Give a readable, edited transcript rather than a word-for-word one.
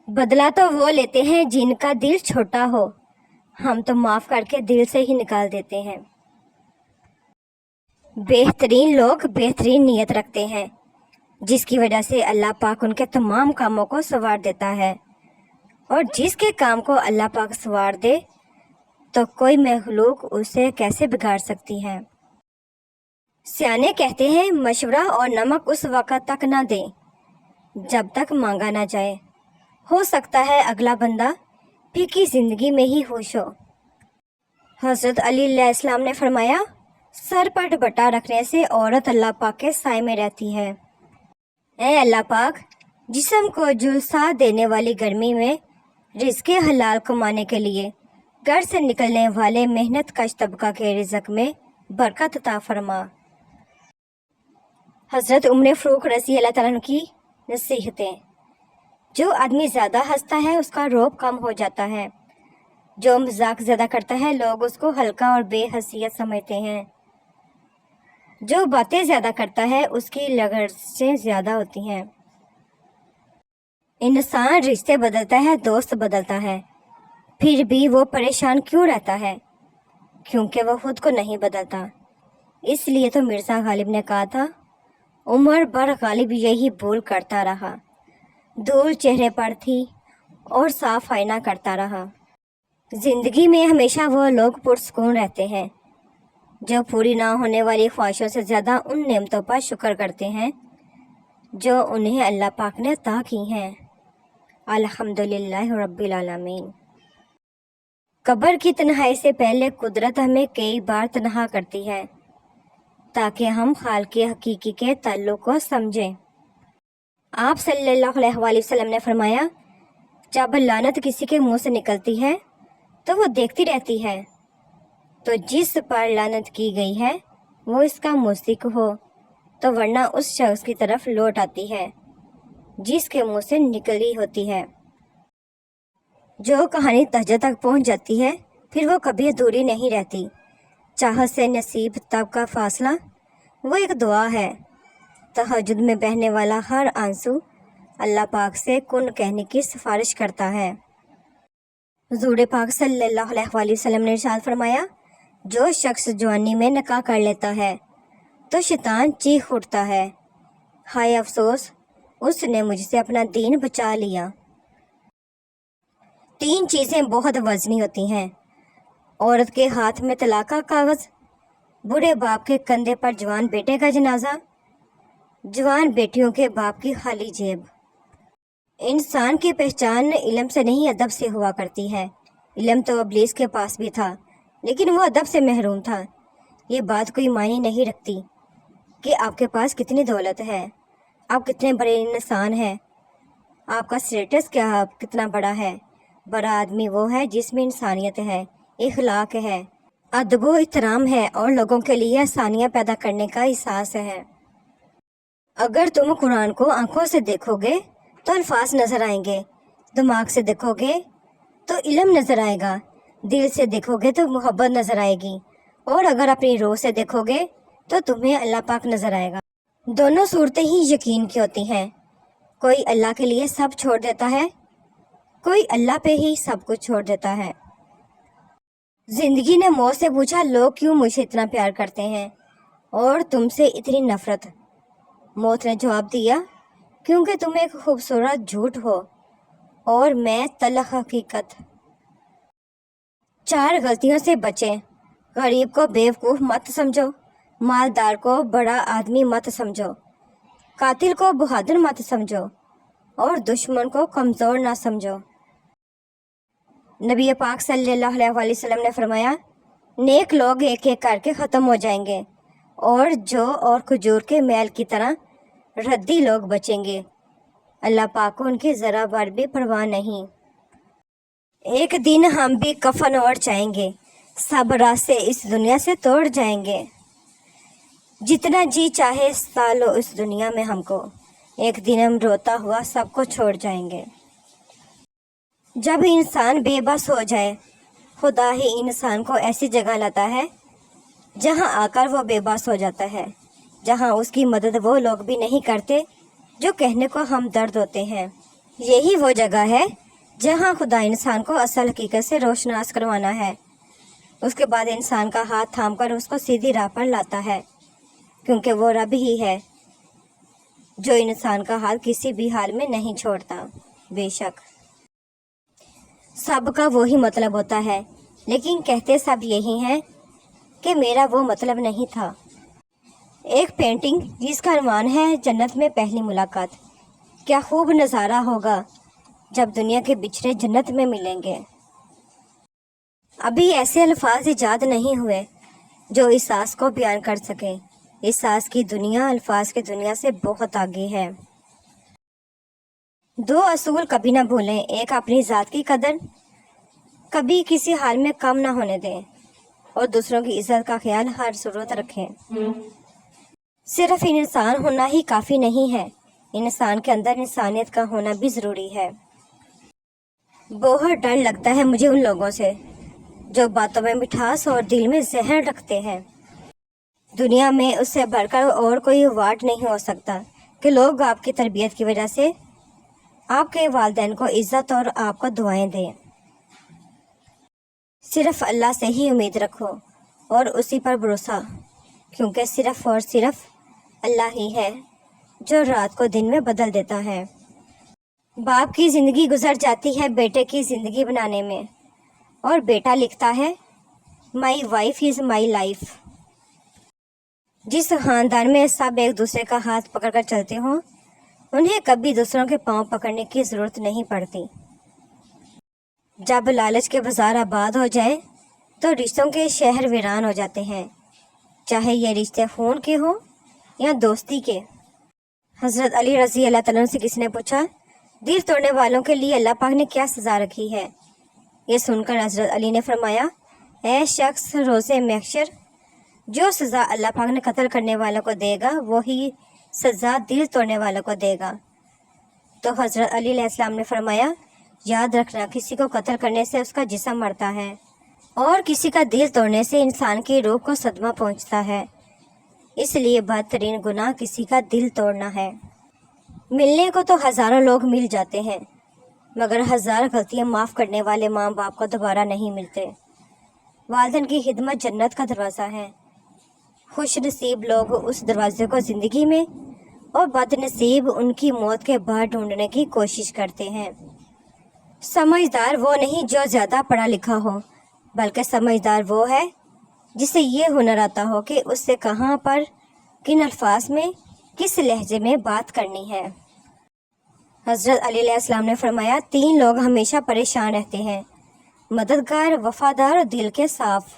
بدلا تو وہ لیتے ہیں جن کا دل چھوٹا ہو، ہم تو معاف کر کے دل سے ہی نکال دیتے ہیں۔ بہترین لوگ بہترین نیت رکھتے ہیں، جس کی وجہ سے اللہ پاک ان کے تمام کاموں کو سنوار دیتا ہے، اور جس کے کام کو اللہ پاک سنوار دے تو کوئی مخلوق اسے کیسے بگاڑ سکتی ہے۔ سیانے کہتے ہیں مشورہ اور نمک اس وقت تک نہ دیں جب تک مانگا نہ جائے، ہو سکتا ہے اگلا بندہ پھیکی زندگی میں ہی خوش ہو۔ حضرت علی علیہ السلام نے فرمایا، سر پر دوپٹہ رکھنے سے عورت اللہ پاک کے سائے میں رہتی ہے۔ اے اللہ پاک، جسم کو جھلسا دینے والی گرمی میں رزق حلال کمانے کے لیے گھر سے نکلنے والے محنت کش طبقہ کے رزق میں برکت عطا فرما۔ حضرت عمر فاروق رضی اللہ تعالیٰ عنہ کی نصیحتیں۔ جو آدمی زیادہ ہنستا ہے اس کا روب کم ہو جاتا ہے، جو مذاق زیادہ کرتا ہے لوگ اس کو ہلکا اور بے حیثیت سمجھتے ہیں، جو باتیں زیادہ کرتا ہے اس کی لغزشیں زیادہ ہوتی ہیں۔ انسان رشتے بدلتا ہے، دوست بدلتا ہے، پھر بھی وہ پریشان کیوں رہتا ہے؟ کیونکہ وہ خود کو نہیں بدلتا۔ اس لیے تو مرزا غالب نے کہا تھا، عمر بھر غالب یہی بھول کرتا رہا، دھول چہرے پر تھی اور صاف آئینہ کرتا رہا۔ زندگی میں ہمیشہ وہ لوگ پرسکون رہتے ہیں جو پوری نہ ہونے والی خواہشوں سے زیادہ ان نعمتوں پر شکر کرتے ہیں جو انہیں اللہ پاک نے عطا کی ہیں۔ الحمدللہ رب العالمین۔ قبر کی تنہائی سے پہلے قدرت ہمیں کئی بار تنہا کرتی ہے تاکہ ہم خالق حقیقی کے تعلق کو سمجھیں۔ آپ صلی اللہ علیہ وآلہ وسلم نے فرمایا، جب لعنت کسی کے منہ سے نکلتی ہے تو وہ دیکھتی رہتی ہے، تو جس پر لعنت کی گئی ہے وہ اس کا مستحق ہو تو ورنہ اس شخص کی طرف لوٹ آتی ہے جس کے منہ سے نکلی ہوتی ہے۔ جو کہانی تہجد تک پہنچ جاتی ہے پھر وہ کبھی ادھوری نہیں رہتی۔ چاہت سے نصیب تب کا فاصلہ وہ ایک دعا ہے۔ تہجد میں بہنے والا ہر آنسو اللہ پاک سے کن کہنے کی سفارش کرتا ہے۔ حضور پاک صلی اللہ علیہ وآلہ وسلم نے ارشاد فرمایا، جو شخص جوانی میں نکاح کر لیتا ہے تو شیطان چیخ اٹھتا ہے، ہائے افسوس، اس نے مجھ سے اپنا دین بچا لیا۔ 3 چیزیں بہت وزنی ہوتی ہیں، عورت کے ہاتھ میں طلاق کا کاغذ، بوڑھے باپ کے کندھے پر جوان بیٹے کا جنازہ، جوان بیٹیوں کے باپ کی خالی جیب۔ انسان کی پہچان علم سے نہیں ادب سے ہوا کرتی ہے۔ علم تو ابلیس کے پاس بھی تھا لیکن وہ ادب سے محروم تھا۔ یہ بات کوئی معنی نہیں رکھتی کہ آپ کے پاس کتنی دولت ہے، آپ کتنے بڑے انسان ہیں، آپ کا اسٹیٹس کیا کتنا بڑا ہے۔ بڑا آدمی وہ ہے جس میں انسانیت ہے، اخلاق ہے، ادب و احترام ہے اور لوگوں کے لیے آسانیاں پیدا کرنے کا احساس ہے۔ اگر تم قرآن کو آنکھوں سے دیکھو گے تو الفاظ نظر آئیں گے، دماغ سے دیکھو گے تو علم نظر آئے گا، دل سے دیکھو گے تو محبت نظر آئے گی، اور اگر اپنی روح سے دیکھو گے تو تمہیں اللہ پاک نظر آئے گا۔ دونوں صورتیں ہی یقین کی ہوتی ہیں۔ کوئی اللہ کے لیے سب چھوڑ دیتا ہے، کوئی اللہ پہ ہی سب کچھ چھوڑ دیتا ہے۔ زندگی نے موت سے پوچھا، لوگ کیوں مجھے اتنا پیار کرتے ہیں اور تم سے اتنی نفرت؟ موت نے جواب دیا، کیونکہ تم ایک خوبصورت جھوٹ ہو اور میں تلخ حقیقت۔ 4 غلطیوں سے بچیں۔ غریب کو بیوقوف مت سمجھو، مالدار کو بڑا آدمی مت سمجھو، قاتل کو بہادر مت سمجھو اور دشمن کو کمزور نہ سمجھو۔ نبی پاک صلی اللہ علیہ وآلہ وسلم نے فرمایا، نیک لوگ ایک ایک کر کے ختم ہو جائیں گے اور جو اور کھجور کے میل کی طرح ردی لوگ بچیں گے، اللہ پاک کو ان کی ذرا بھر بھی پرواہ نہیں۔ ایک دن ہم بھی کفن اوڑھ جائیں گے، سب راستے اس دنیا سے توڑ جائیں گے، جتنا جی چاہے سالو اس دنیا میں ہم کو، ایک دن ہم روتا ہوا سب کو چھوڑ جائیں گے۔ جب انسان بے بس ہو جائے، خدا ہی انسان کو ایسی جگہ لاتا ہے جہاں آ کر وہ بے بس ہو جاتا ہے، جہاں اس کی مدد وہ لوگ بھی نہیں کرتے جو کہنے کو ہم درد ہوتے ہیں۔ یہی وہ جگہ ہے جہاں خدا انسان کو اصل حقیقت سے روشناس کروانا ہے۔ اس کے بعد انسان کا ہاتھ تھام کر اس کو سیدھی راہ پر لاتا ہے، کیونکہ وہ رب ہی ہے جو انسان کا ہاتھ کسی بھی حال میں نہیں چھوڑتا۔ بے شک سب کا وہی مطلب ہوتا ہے، لیکن کہتے سب یہی ہیں کہ میرا وہ مطلب نہیں تھا۔ ایک پینٹنگ جس کا عنوان ہے جنت میں پہلی ملاقات۔ کیا خوب نظارہ ہوگا جب دنیا کے بچھڑے جنت میں ملیں گے۔ ابھی ایسے الفاظ ایجاد نہیں ہوئے جو احساس کو بیان کر سکیں۔ احساس کی دنیا الفاظ کی دنیا سے بہت آگے ہے۔ دو اصول کبھی نہ بھولیں، ایک اپنی ذات کی قدر کبھی کسی حال میں کم نہ ہونے دیں، اور دوسروں کی عزت کا خیال ہر صورت رکھیں۔ صرف انسان ہونا ہی کافی نہیں ہے، انسان کے اندر انسانیت کا ہونا بھی ضروری ہے۔ بہت ڈر لگتا ہے مجھے ان لوگوں سے جو باتوں میں مٹھاس اور دل میں زہر رکھتے ہیں۔ دنیا میں اس سے بڑھ کر اور کوئی واٹ نہیں ہو سکتا کہ لوگ آپ کی تربیت کی وجہ سے آپ کے والدین کو عزت اور آپ کو دعائیں دیں۔ صرف اللہ سے ہی امید رکھو اور اسی پر بھروسہ، کیونکہ صرف اور صرف اللہ ہی ہے جو رات کو دن میں بدل دیتا ہے۔ باپ کی زندگی گزر جاتی ہے بیٹے کی زندگی بنانے میں، اور بیٹا لکھتا ہے my wife is my life. جس خاندان میں سب ایک دوسرے کا ہاتھ پکڑ کر چلتے ہوں، انہیں کبھی دوسروں کے پاؤں پکڑنے کی ضرورت نہیں پڑتی۔ جب لالچ کے بازار آباد ہو جائیں تو رشتوں کے شہر ویران ہو جاتے ہیں، چاہے یہ رشتے خون کے ہوں یا دوستی کے۔ حضرت علی رضی اللہ تعالیٰ عنہ سے کسی نے پوچھا دل توڑنے والوں کے لیے اللہ پاک نے کیا سزا رکھی ہے؟ یہ سن کر حضرت علی نے فرمایا، اے شخص، روز محشر جو سزا اللہ پاک نے قتل کرنے والوں کو دے گا وہی سزا دل توڑنے والوں کو دے گا۔ تو حضرت علی علیہ السلام نے فرمایا، یاد رکھنا کسی کو قتل کرنے سے اس کا جسم مرتا ہے، اور کسی کا دل توڑنے سے انسان کی روح کو صدمہ پہنچتا ہے۔ اس لیے بدترین گناہ کسی کا دل توڑنا ہے۔ ملنے کو تو ہزاروں لوگ مل جاتے ہیں، مگر ہزار غلطیاں معاف کرنے والے ماں باپ کو دوبارہ نہیں ملتے۔ والدین کی خدمت جنت کا دروازہ ہے۔ خوش نصیب لوگ اس دروازے کو زندگی میں، اور بد نصیب ان کی موت کے بعد ڈھونڈنے کی کوشش کرتے ہیں۔ سمجھدار وہ نہیں جو زیادہ پڑھا لکھا ہو، بلکہ سمجھدار وہ ہے جسے یہ ہنر آتا ہو کہ اس سے کہاں پر، کن الفاظ میں، کس لہجے میں بات کرنی ہے۔ حضرت علی علیہ السلام نے فرمایا، 3 لوگ ہمیشہ پریشان رہتے ہیں، مددگار، وفادار اور دل کے صاف۔